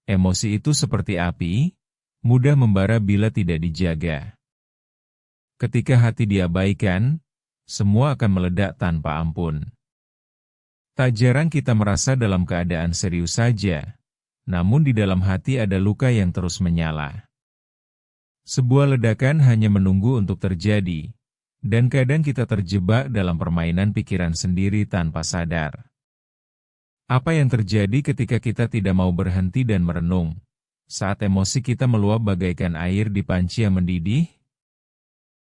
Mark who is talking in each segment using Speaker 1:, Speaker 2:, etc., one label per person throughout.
Speaker 1: Emosi itu seperti api, mudah membara bila tidak dijaga. Ketika hati diabaikan, semua akan meledak tanpa ampun. Tak jarang kita merasa dalam keadaan serius saja, namun di dalam hati ada luka yang terus menyala. Sebuah ledakan hanya menunggu untuk terjadi, dan kadang kita terjebak dalam permainan pikiran sendiri tanpa sadar. Apa yang terjadi ketika kita tidak mau berhenti dan merenung, saat emosi kita meluap bagaikan air di panci yang mendidih?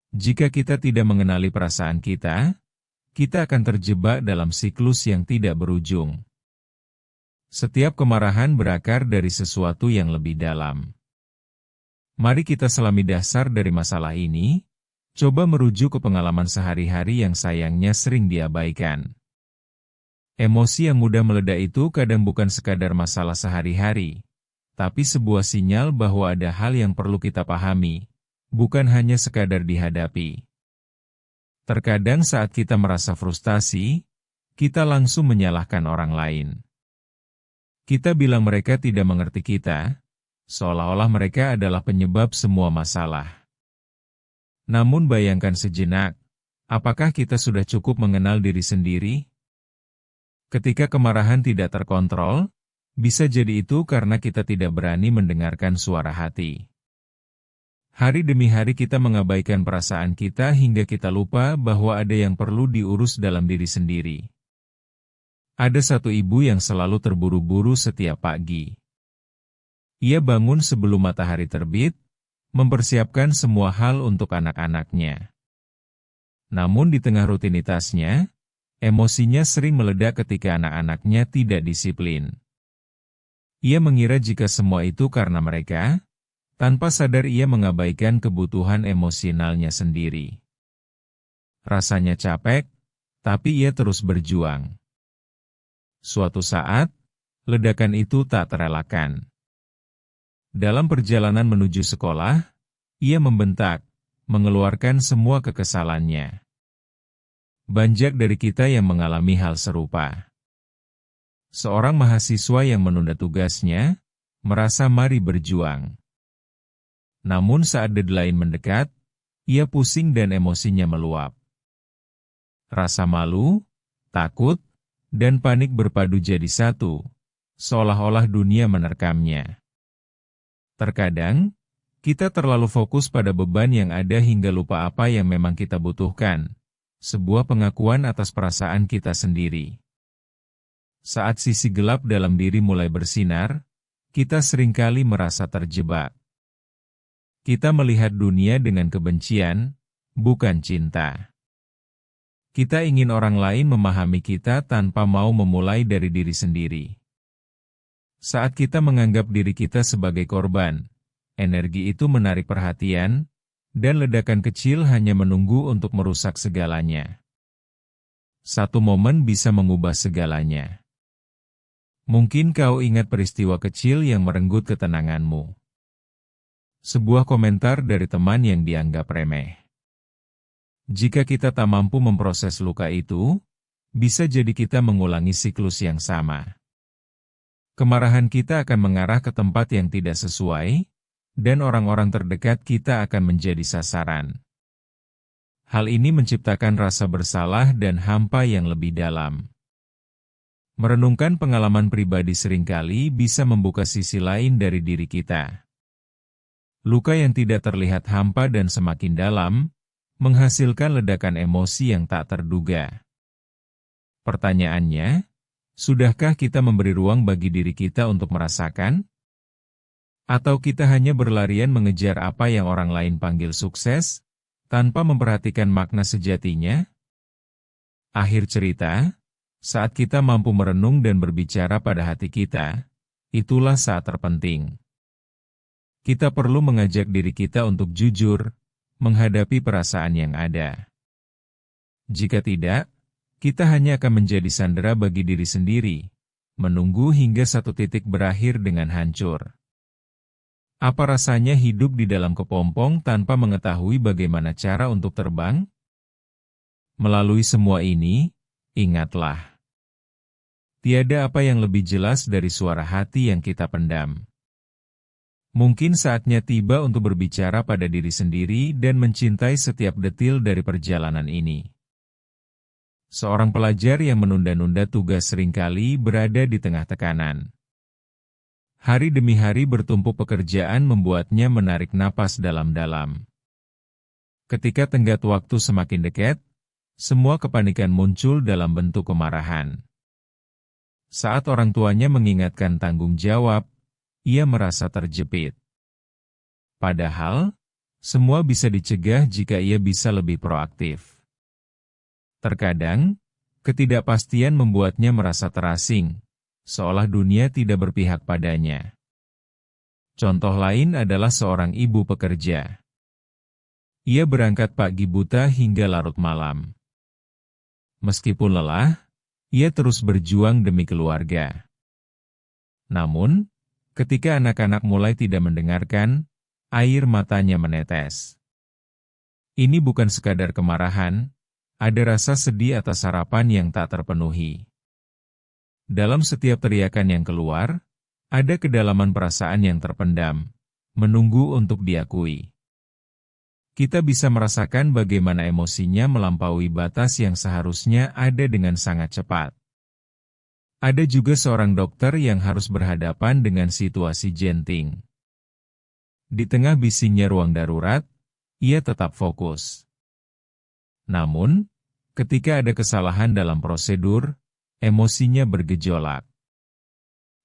Speaker 1: Jika kita tidak mengenali perasaan kita akan terjebak dalam siklus yang tidak berujung. Setiap kemarahan berakar dari sesuatu yang lebih dalam. Mari kita selami dasar dari masalah ini, coba merujuk ke pengalaman sehari-hari yang sayangnya sering diabaikan. Emosi yang mudah meledak itu kadang bukan sekadar masalah sehari-hari, tapi sebuah sinyal bahwa ada hal yang perlu kita pahami, bukan hanya sekadar dihadapi. Terkadang saat kita merasa frustasi, kita langsung menyalahkan orang lain. Kita bilang mereka tidak mengerti kita, seolah-olah mereka adalah penyebab semua masalah. Namun bayangkan sejenak, apakah kita sudah cukup mengenal diri sendiri? Ketika kemarahan tidak terkontrol, bisa jadi itu karena kita tidak berani mendengarkan suara hati. Hari demi hari kita mengabaikan perasaan kita hingga kita lupa bahwa ada yang perlu diurus dalam diri sendiri. Ada satu ibu yang selalu terburu-buru setiap pagi. Ia bangun sebelum matahari terbit, mempersiapkan semua hal untuk anak-anaknya. Namun di tengah rutinitasnya, emosinya sering meledak ketika anak-anaknya tidak disiplin. Ia mengira jika semua itu karena mereka, tanpa sadar ia mengabaikan kebutuhan emosionalnya sendiri. Rasanya capek, tapi ia terus berjuang. Suatu saat, ledakan itu tak terelakkan. Dalam perjalanan menuju sekolah, ia membentak, mengeluarkan semua kekesalannya. Banyak dari kita yang mengalami hal serupa. Seorang mahasiswa yang menunda tugasnya, merasa mari berjuang. Namun saat deadline mendekat, ia pusing dan emosinya meluap. Rasa malu, takut, dan panik berpadu jadi satu, seolah-olah dunia menerkamnya. Terkadang, kita terlalu fokus pada beban yang ada hingga lupa apa yang memang kita butuhkan. Sebuah pengakuan atas perasaan kita sendiri. Saat sisi gelap dalam diri mulai bersinar, kita seringkali merasa terjebak. Kita melihat dunia dengan kebencian, bukan cinta. Kita ingin orang lain memahami kita tanpa mau memulai dari diri sendiri. Saat kita menganggap diri kita sebagai korban, energi itu menarik perhatian, dan ledakan kecil hanya menunggu untuk merusak segalanya. Satu momen bisa mengubah segalanya. Mungkin kau ingat peristiwa kecil yang merenggut ketenanganmu. Sebuah komentar dari teman yang dianggap remeh. Jika kita tak mampu memproses luka itu, bisa jadi kita mengulangi siklus yang sama. Kemarahan kita akan mengarah ke tempat yang tidak sesuai, dan orang-orang terdekat kita akan menjadi sasaran. Hal ini menciptakan rasa bersalah dan hampa yang lebih dalam. Merenungkan pengalaman pribadi seringkali bisa membuka sisi lain dari diri kita. Luka yang tidak terlihat hampa dan semakin dalam, menghasilkan ledakan emosi yang tak terduga. Pertanyaannya, sudahkah kita memberi ruang bagi diri kita untuk merasakan? Atau kita hanya berlarian mengejar apa yang orang lain panggil sukses, tanpa memperhatikan makna sejatinya? Akhir cerita, saat kita mampu merenung dan berbicara pada hati kita, itulah saat terpenting. Kita perlu mengajak diri kita untuk jujur, menghadapi perasaan yang ada. Jika tidak, kita hanya akan menjadi sandera bagi diri sendiri, menunggu hingga satu titik berakhir dengan hancur. Apa rasanya hidup di dalam kepompong tanpa mengetahui bagaimana cara untuk terbang? Melalui semua ini, ingatlah. Tiada apa yang lebih jelas dari suara hati yang kita pendam. Mungkin saatnya tiba untuk berbicara pada diri sendiri dan mencintai setiap detil dari perjalanan ini. Seorang pelajar yang menunda-nunda tugas seringkali berada di tengah tekanan. Hari demi hari bertumpuk pekerjaan membuatnya menarik napas dalam-dalam. Ketika tenggat waktu semakin dekat, semua kepanikan muncul dalam bentuk kemarahan. Saat orang tuanya mengingatkan tanggung jawab, ia merasa terjepit. Padahal, semua bisa dicegah jika ia bisa lebih proaktif. Terkadang, ketidakpastian membuatnya merasa terasing, seolah dunia tidak berpihak padanya. Contoh lain adalah seorang ibu pekerja. Ia berangkat pagi buta hingga larut malam. Meskipun lelah, ia terus berjuang demi keluarga. Namun, ketika anak-anak mulai tidak mendengarkan, air matanya menetes. Ini bukan sekadar kemarahan, ada rasa sedih atas harapan yang tak terpenuhi. Dalam setiap teriakan yang keluar, ada kedalaman perasaan yang terpendam, menunggu untuk diakui. Kita bisa merasakan bagaimana emosinya melampaui batas yang seharusnya ada dengan sangat cepat. Ada juga seorang dokter yang harus berhadapan dengan situasi genting. Di tengah bisingnya ruang darurat, ia tetap fokus. Namun, ketika ada kesalahan dalam prosedur, emosinya bergejolak.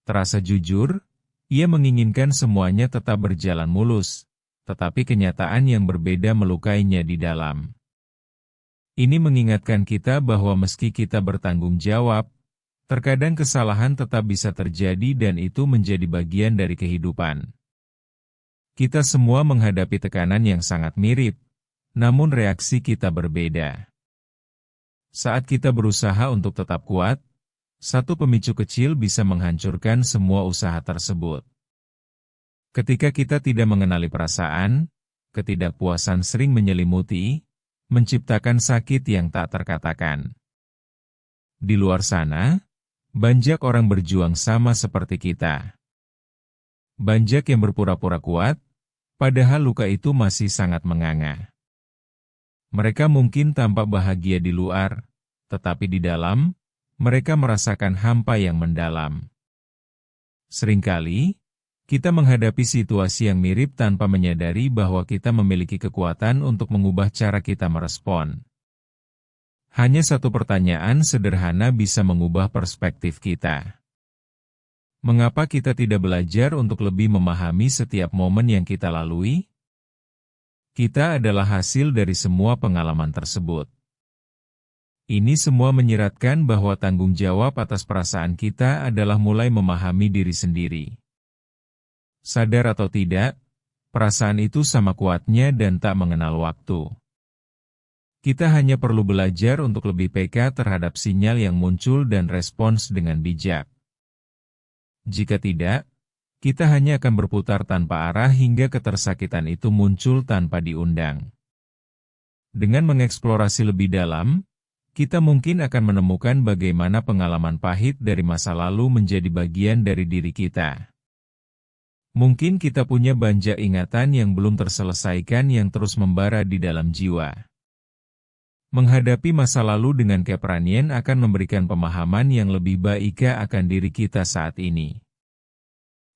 Speaker 1: Terasa jujur, ia menginginkan semuanya tetap berjalan mulus, tetapi kenyataan yang berbeda melukainya di dalam. Ini mengingatkan kita bahwa meski kita bertanggung jawab, terkadang kesalahan tetap bisa terjadi dan itu menjadi bagian dari kehidupan. Kita semua menghadapi tekanan yang sangat mirip, namun reaksi kita berbeda. Saat kita berusaha untuk tetap kuat, satu pemicu kecil bisa menghancurkan semua usaha tersebut. Ketika kita tidak mengenali perasaan, ketidakpuasan sering menyelimuti, menciptakan sakit yang tak terkatakan. Di luar sana, banyak orang berjuang sama seperti kita. Banyak yang berpura-pura kuat, padahal luka itu masih sangat menganga. Mereka mungkin tampak bahagia di luar, tetapi di dalam, mereka merasakan hampa yang mendalam. Seringkali, kita menghadapi situasi yang mirip tanpa menyadari bahwa kita memiliki kekuatan untuk mengubah cara kita merespon. Hanya satu pertanyaan sederhana bisa mengubah perspektif kita. Mengapa kita tidak belajar untuk lebih memahami setiap momen yang kita lalui? Kita adalah hasil dari semua pengalaman tersebut. Ini semua menyiratkan bahwa tanggung jawab atas perasaan kita adalah mulai memahami diri sendiri. Sadar atau tidak, perasaan itu sama kuatnya dan tak mengenal waktu. Kita hanya perlu belajar untuk lebih peka terhadap sinyal yang muncul dan respons dengan bijak. Jika tidak, kita hanya akan berputar tanpa arah hingga ketersakitan itu muncul tanpa diundang. Dengan mengeksplorasi lebih dalam, kita mungkin akan menemukan bagaimana pengalaman pahit dari masa lalu menjadi bagian dari diri kita. Mungkin kita punya banyak ingatan yang belum terselesaikan yang terus membara di dalam jiwa. Menghadapi masa lalu dengan keberanian akan memberikan pemahaman yang lebih baik akan diri kita saat ini.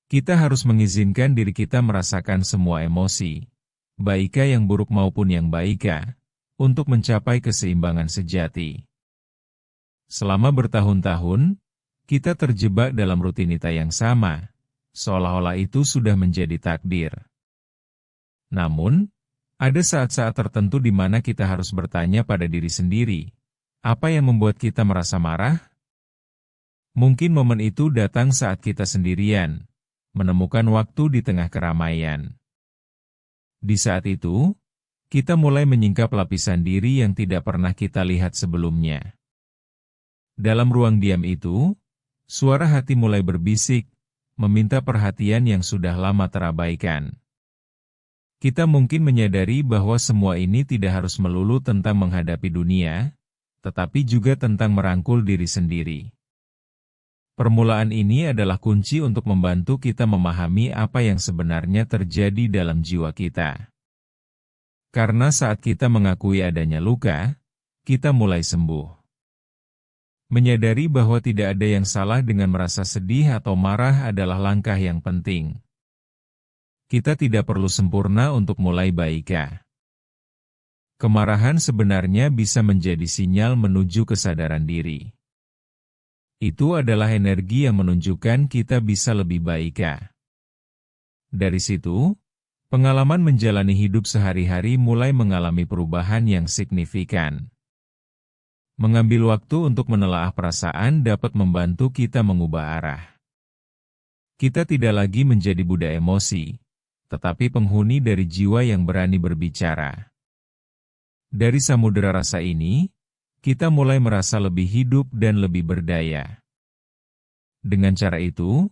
Speaker 1: Kita harus mengizinkan diri kita merasakan semua emosi, baik yang buruk maupun yang baik, untuk mencapai keseimbangan sejati. Selama bertahun-tahun, kita terjebak dalam rutinitas yang sama, seolah-olah itu sudah menjadi takdir. Namun, ada saat-saat tertentu di mana kita harus bertanya pada diri sendiri, apa yang membuat kita merasa marah? Mungkin momen itu datang saat kita sendirian, menemukan waktu di tengah keramaian. Di saat itu, kita mulai menyingkap lapisan diri yang tidak pernah kita lihat sebelumnya. Dalam ruang diam itu, suara hati mulai berbisik, meminta perhatian yang sudah lama terabaikan. Kita mungkin menyadari bahwa semua ini tidak harus melulu tentang menghadapi dunia, tetapi juga tentang merangkul diri sendiri. Permulaan ini adalah kunci untuk membantu kita memahami apa yang sebenarnya terjadi dalam jiwa kita. Karena saat kita mengakui adanya luka, kita mulai sembuh. Menyadari bahwa tidak ada yang salah dengan merasa sedih atau marah adalah langkah yang penting. Kita tidak perlu sempurna untuk mulai baik. Kemarahan sebenarnya bisa menjadi sinyal menuju kesadaran diri. Itu adalah energi yang menunjukkan kita bisa lebih baik. Dari situ, pengalaman menjalani hidup sehari-hari mulai mengalami perubahan yang signifikan. Mengambil waktu untuk menelaah perasaan dapat membantu kita mengubah arah. Kita tidak lagi menjadi budak emosi, tetapi penghuni dari jiwa yang berani berbicara. Dari samudera rasa ini, kita mulai merasa lebih hidup dan lebih berdaya. Dengan cara itu,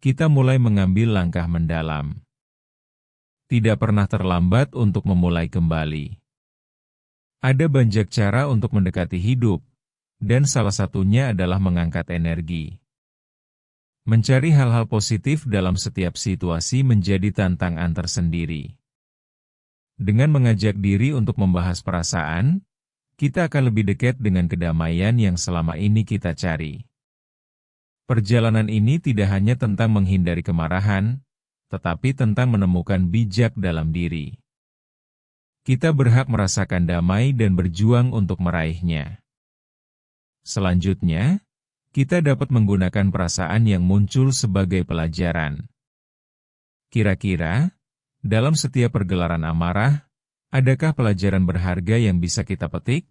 Speaker 1: kita mulai mengambil langkah mendalam. Tidak pernah terlambat untuk memulai kembali. Ada banyak cara untuk mendekati hidup, dan salah satunya adalah mengangkat energi. Mencari hal-hal positif dalam setiap situasi menjadi tantangan tersendiri. Dengan mengajak diri untuk membahas perasaan, kita akan lebih dekat dengan kedamaian yang selama ini kita cari. Perjalanan ini tidak hanya tentang menghindari kemarahan, tetapi tentang menemukan bijak dalam diri. Kita berhak merasakan damai dan berjuang untuk meraihnya. Selanjutnya, kita dapat menggunakan perasaan yang muncul sebagai pelajaran. Kira-kira, dalam setiap pergelaran amarah, adakah pelajaran berharga yang bisa kita petik?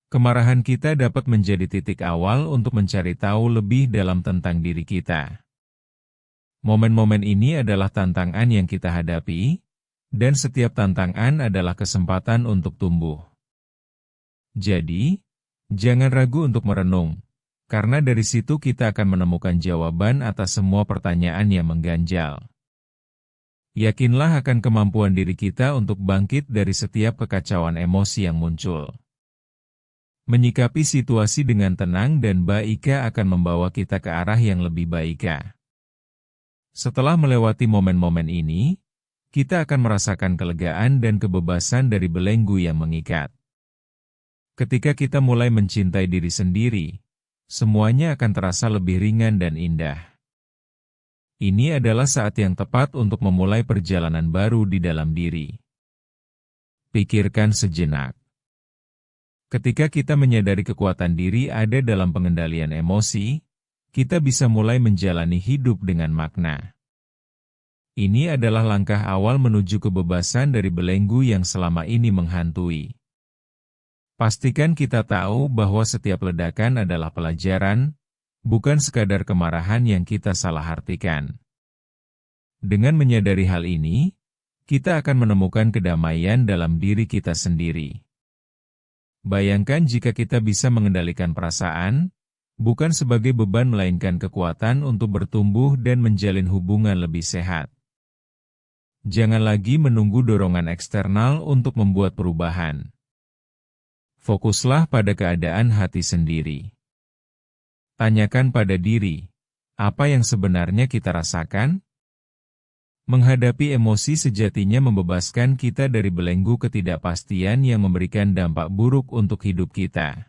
Speaker 1: Kemarahan kita dapat menjadi titik awal untuk mencari tahu lebih dalam tentang diri kita. Momen-momen ini adalah tantangan yang kita hadapi, dan setiap tantangan adalah kesempatan untuk tumbuh. Jadi, jangan ragu untuk merenung, karena dari situ kita akan menemukan jawaban atas semua pertanyaan yang mengganjal. Yakinlah akan kemampuan diri kita untuk bangkit dari setiap kekacauan emosi yang muncul. Menyikapi situasi dengan tenang dan baik akan membawa kita ke arah yang lebih baik. Setelah melewati momen-momen ini, kita akan merasakan kelegaan dan kebebasan dari belenggu yang mengikat. Ketika kita mulai mencintai diri sendiri, semuanya akan terasa lebih ringan dan indah. Ini adalah saat yang tepat untuk memulai perjalanan baru di dalam diri. Pikirkan sejenak. Ketika kita menyadari kekuatan diri ada dalam pengendalian emosi, kita bisa mulai menjalani hidup dengan makna. Ini adalah langkah awal menuju kebebasan dari belenggu yang selama ini menghantui. Pastikan kita tahu bahwa setiap ledakan adalah pelajaran, bukan sekadar kemarahan yang kita salah artikan. Dengan menyadari hal ini, kita akan menemukan kedamaian dalam diri kita sendiri. Bayangkan jika kita bisa mengendalikan perasaan, bukan sebagai beban melainkan kekuatan untuk bertumbuh dan menjalin hubungan lebih sehat. Jangan lagi menunggu dorongan eksternal untuk membuat perubahan. Fokuslah pada keadaan hati sendiri. Tanyakan pada diri, apa yang sebenarnya kita rasakan? Menghadapi emosi sejatinya membebaskan kita dari belenggu ketidakpastian yang memberikan dampak buruk untuk hidup kita.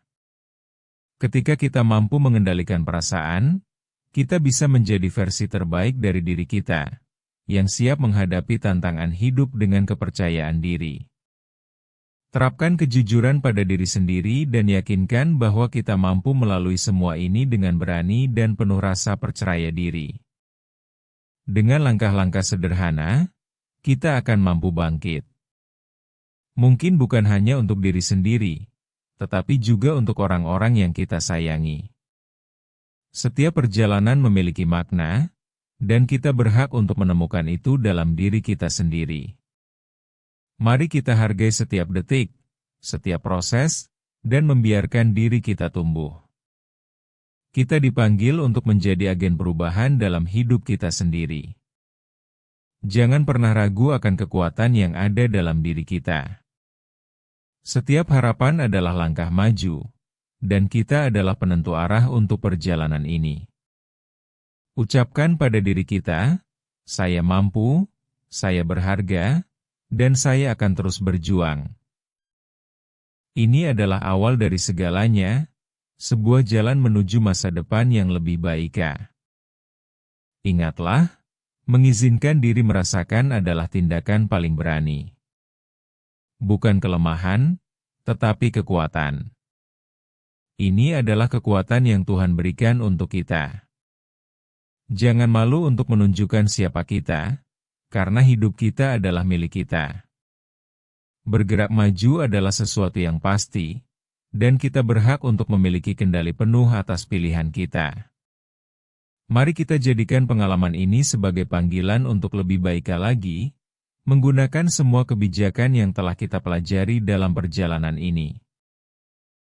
Speaker 1: Ketika kita mampu mengendalikan perasaan, kita bisa menjadi versi terbaik dari diri kita, yang siap menghadapi tantangan hidup dengan kepercayaan diri. Terapkan kejujuran pada diri sendiri dan yakinkan bahwa kita mampu melalui semua ini dengan berani dan penuh rasa percaya diri. Dengan langkah-langkah sederhana, kita akan mampu bangkit. Mungkin bukan hanya untuk diri sendiri, tetapi juga untuk orang-orang yang kita sayangi. Setiap perjalanan memiliki makna, dan kita berhak untuk menemukan itu dalam diri kita sendiri. Mari kita hargai setiap detik, setiap proses, dan membiarkan diri kita tumbuh. Kita dipanggil untuk menjadi agen perubahan dalam hidup kita sendiri. Jangan pernah ragu akan kekuatan yang ada dalam diri kita. Setiap harapan adalah langkah maju, dan kita adalah penentu arah untuk perjalanan ini. Ucapkan pada diri kita, saya mampu, saya berharga, dan saya akan terus berjuang. Ini adalah awal dari segalanya, sebuah jalan menuju masa depan yang lebih baik. Ingatlah, mengizinkan diri merasakan adalah tindakan paling berani. Bukan kelemahan, tetapi kekuatan. Ini adalah kekuatan yang Tuhan berikan untuk kita. Jangan malu untuk menunjukkan siapa kita, karena hidup kita adalah milik kita. Bergerak maju adalah sesuatu yang pasti, dan kita berhak untuk memiliki kendali penuh atas pilihan kita. Mari kita jadikan pengalaman ini sebagai panggilan untuk lebih baik lagi, menggunakan semua kebijakan yang telah kita pelajari dalam perjalanan ini.